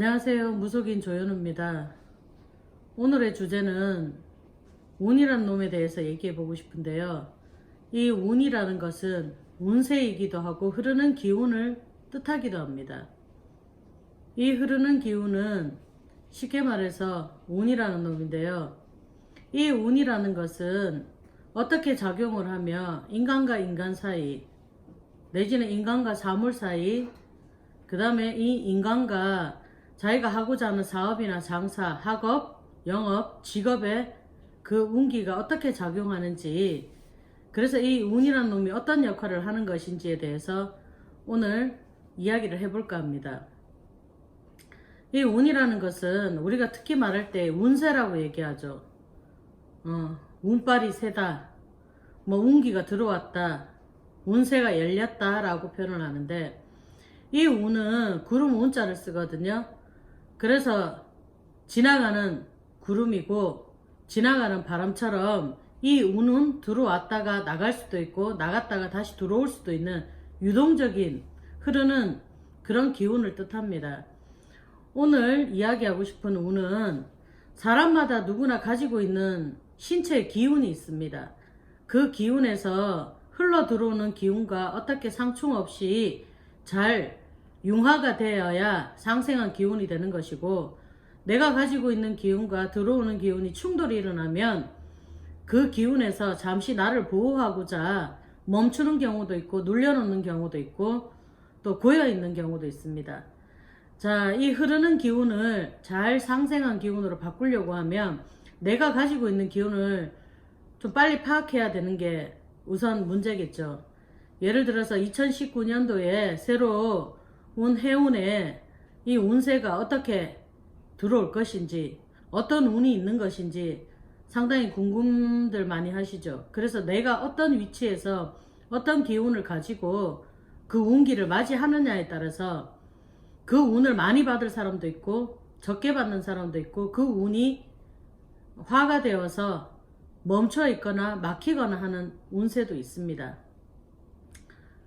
안녕하세요. 무속인 조연우입니다. 오늘의 주제는 운이란 놈에 대해서 얘기해 보고 싶은데요. 이 운이라는 것은 운세이기도 하고 흐르는 기운을 뜻하기도 합니다. 이 흐르는 기운은 쉽게 말해서 운이라는 놈인데요. 이 운이라는 것은 어떻게 작용을 하며 인간과 인간 사이 내지는 인간과 사물 사이, 그 다음에 이 인간과 자기가 하고자 하는 사업이나 장사, 학업, 영업, 직업에 그 운기가 어떻게 작용하는지, 그래서 이 운이라는 놈이 어떤 역할을 하는 것인지에 대해서 오늘 이야기를 해볼까 합니다. 이 운이라는 것은 우리가 특히 말할 때 운세라고 얘기하죠. 운빨이 세다, 뭐 운기가 들어왔다, 운세가 열렸다 라고 표현을 하는데, 이 운은 구름 운자를 쓰거든요. 그래서 지나가는 구름이고 지나가는 바람처럼 이 운은 들어왔다가 나갈 수도 있고 나갔다가 다시 들어올 수도 있는 유동적인 흐르는 그런 기운을 뜻합니다. 오늘 이야기하고 싶은 운은 사람마다 누구나 가지고 있는 신체의 기운이 있습니다. 그 기운에서 흘러 들어오는 기운과 어떻게 상충 없이 잘 융화가 되어야 상생한 기운이 되는 것이고, 내가 가지고 있는 기운과 들어오는 기운이 충돌이 일어나면 그 기운에서 잠시 나를 보호하고자 멈추는 경우도 있고 눌려놓는 경우도 있고 또 고여있는 경우도 있습니다. 자, 이 흐르는 기운을 잘 상생한 기운으로 바꾸려고 하면 내가 가지고 있는 기운을 좀 빨리 파악해야 되는 게 우선 문제겠죠. 예를 들어서 2019년도에 새로 온 해운에 이 운세가 어떻게 들어올 것인지, 어떤 운이 있는 것인지 상당히 궁금들 많이 하시죠. 그래서 내가 어떤 위치에서 어떤 기운을 가지고 그 운기를 맞이하느냐에 따라서 그 운을 많이 받을 사람도 있고 적게 받는 사람도 있고 그 운이 화가 되어서 멈춰 있거나 막히거나 하는 운세도 있습니다.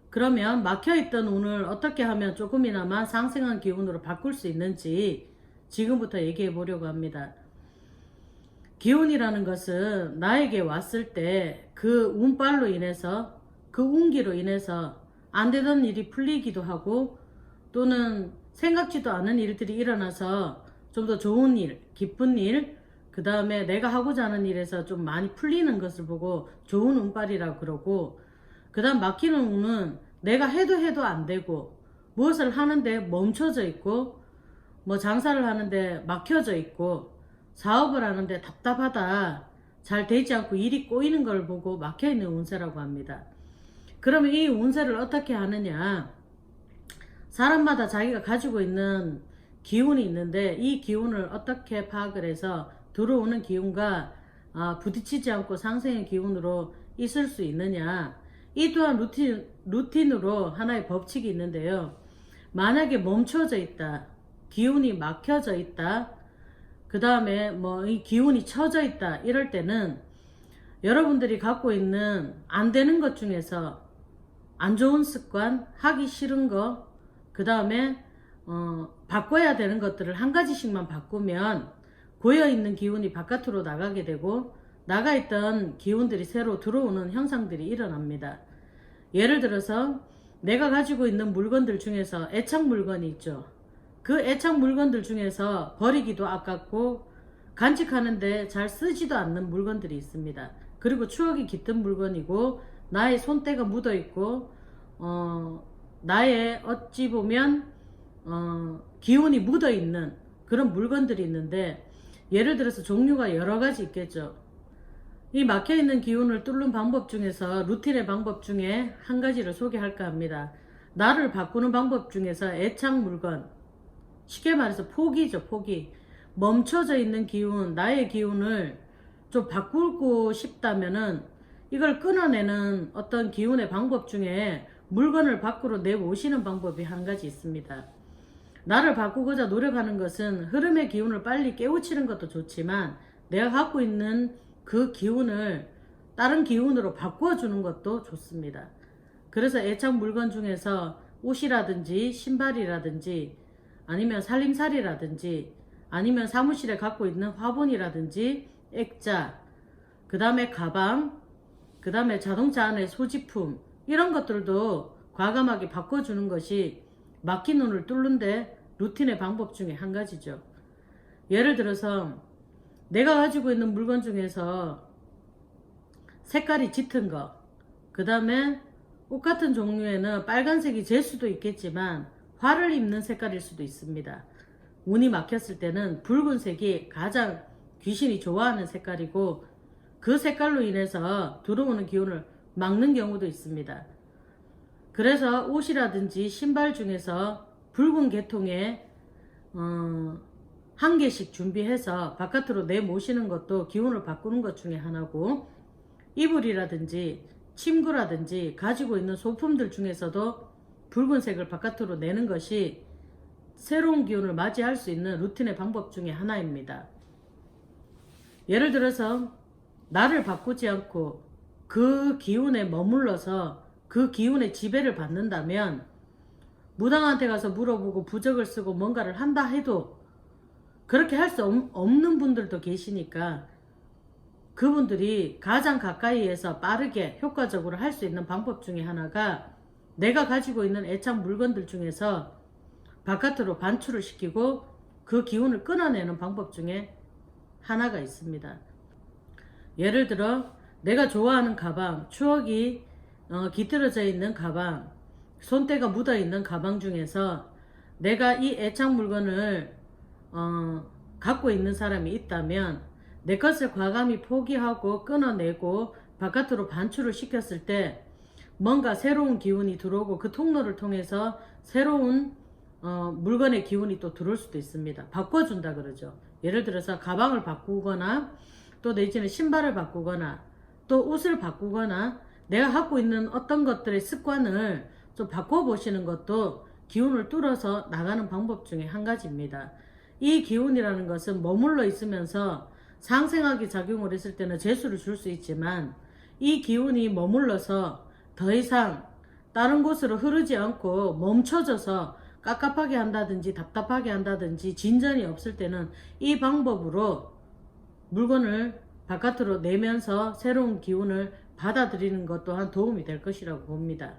그러면 막혀있던 운을 어떻게 하면 조금이나마 상승한 기운으로 바꿀 수 있는지 지금부터 얘기해 보려고 합니다. 기운이라는 것은 나에게 왔을 때 그 운빨로 인해서, 그 운기로 인해서 안 되던 일이 풀리기도 하고 또는 생각지도 않은 일들이 일어나서 좀 더 좋은 일, 기쁜 일, 그 다음에 내가 하고자 하는 일에서 좀 많이 풀리는 것을 보고 좋은 운빨이라고 그러고, 그 다음 막히는 운은 내가 해도 안 되고 무엇을 하는데 멈춰져 있고 뭐 장사를 하는데 막혀져 있고 사업을 하는데 답답하다, 잘 되지 않고 일이 꼬이는 걸 보고 막혀있는 운세라고 합니다. 그러면 이 운세를 어떻게 하느냐, 사람마다 자기가 가지고 있는 기운이 있는데 이 기운을 어떻게 파악을 해서 들어오는 기운과 부딪히지 않고 상생의 기운으로 있을 수 있느냐, 이 또한 루틴으로 하나의 법칙이 있는데요. 만약에 멈춰져 있다, 기운이 막혀져 있다, 그 다음에 뭐 이 기운이 처져 있다, 이럴 때는 여러분들이 갖고 있는 안 되는 것 중에서 안 좋은 습관, 하기 싫은 거, 그 다음에 바꿔야 되는 것들을 한 가지씩만 바꾸면 고여있는 기운이 바깥으로 나가게 되고 나가있던 기운들이 새로 들어오는 현상들이 일어납니다. 예를 들어서 내가 가지고 있는 물건들 중에서 애착 물건이 있죠. 그 애착 물건들 중에서 버리기도 아깝고 간직하는데 잘 쓰지도 않는 물건들이 있습니다. 그리고 추억이 깃든 물건이고 나의 손때가 묻어있고 나의 어찌 보면 기운이 묻어있는 그런 물건들이 있는데, 예를 들어서 종류가 여러 가지 있겠죠. 이 막혀있는 기운을 뚫는 방법 중에서 루틴의 방법 중에 한 가지를 소개할까 합니다. 나를 바꾸는 방법 중에서 애착 물건, 쉽게 말해서 포기죠. 포기. 멈춰져 있는 기운, 나의 기운을 좀 바꾸고 싶다면은 이걸 끊어내는 어떤 기운의 방법 중에 물건을 밖으로 내모시는 방법이 한 가지 있습니다. 나를 바꾸고자 노력하는 것은 흐름의 기운을 빨리 깨우치는 것도 좋지만 내가 갖고 있는 그 기운을 다른 기운으로 바꿔주는 것도 좋습니다. 그래서 애착 물건 중에서 옷이라든지 신발이라든지 아니면 살림살이라든지 아니면 사무실에 갖고 있는 화분이라든지 액자, 그 다음에 가방, 그 다음에 자동차 안에 소지품, 이런 것들도 과감하게 바꿔주는 것이 막힌 눈을 뚫는데 루틴의 방법 중에 한 가지죠. 예를 들어서 내가 가지고 있는 물건 중에서 색깔이 짙은 거, 그 다음에 옷 같은 종류에는 빨간색이 질 수도 있겠지만 화를 입는 색깔일 수도 있습니다. 운이 막혔을 때는 붉은색이 가장 귀신이 좋아하는 색깔이고, 그 색깔로 인해서 들어오는 기운을 막는 경우도 있습니다. 그래서 옷이라든지 신발 중에서 붉은 계통의 한 개씩 준비해서 바깥으로 내모시는 것도 기운을 바꾸는 것 중에 하나고, 이불이라든지 침구라든지 가지고 있는 소품들 중에서도 붉은색을 바깥으로 내는 것이 새로운 기운을 맞이할 수 있는 루틴의 방법 중에 하나입니다. 예를 들어서 나를 바꾸지 않고 그 기운에 머물러서 그 기운의 지배를 받는다면, 무당한테 가서 물어보고 부적을 쓰고 뭔가를 한다 해도 그렇게 할 수 없는 분들도 계시니까, 그분들이 가장 가까이에서 빠르게 효과적으로 할 수 있는 방법 중에 하나가 내가 가지고 있는 애착 물건들 중에서 바깥으로 반출을 시키고 그 기운을 끊어내는 방법 중에 하나가 있습니다. 예를 들어 내가 좋아하는 가방, 추억이 깃들어져 있는 가방, 손때가 묻어 있는 가방 중에서 내가 이 애착 물건을 갖고 있는 사람이 있다면 내 것을 과감히 포기하고 끊어내고 바깥으로 반출을 시켰을 때 뭔가 새로운 기운이 들어오고, 그 통로를 통해서 새로운 물건의 기운이 또 들어올 수도 있습니다. 바꿔준다 그러죠. 예를 들어서 가방을 바꾸거나 또 내지는 신발을 바꾸거나 또 옷을 바꾸거나 내가 갖고 있는 어떤 것들의 습관을 좀 바꿔보시는 것도 기운을 뚫어서 나가는 방법 중에 한 가지입니다. 이 기운이라는 것은 머물러 있으면서 상생하게 작용을 했을 때는 재수를 줄 수 있지만, 이 기운이 머물러서 더 이상 다른 곳으로 흐르지 않고 멈춰져서 깝깝하게 한다든지 답답하게 한다든지 진전이 없을 때는 이 방법으로 물건을 바깥으로 내면서 새로운 기운을 받아들이는 것 또한 도움이 될 것이라고 봅니다.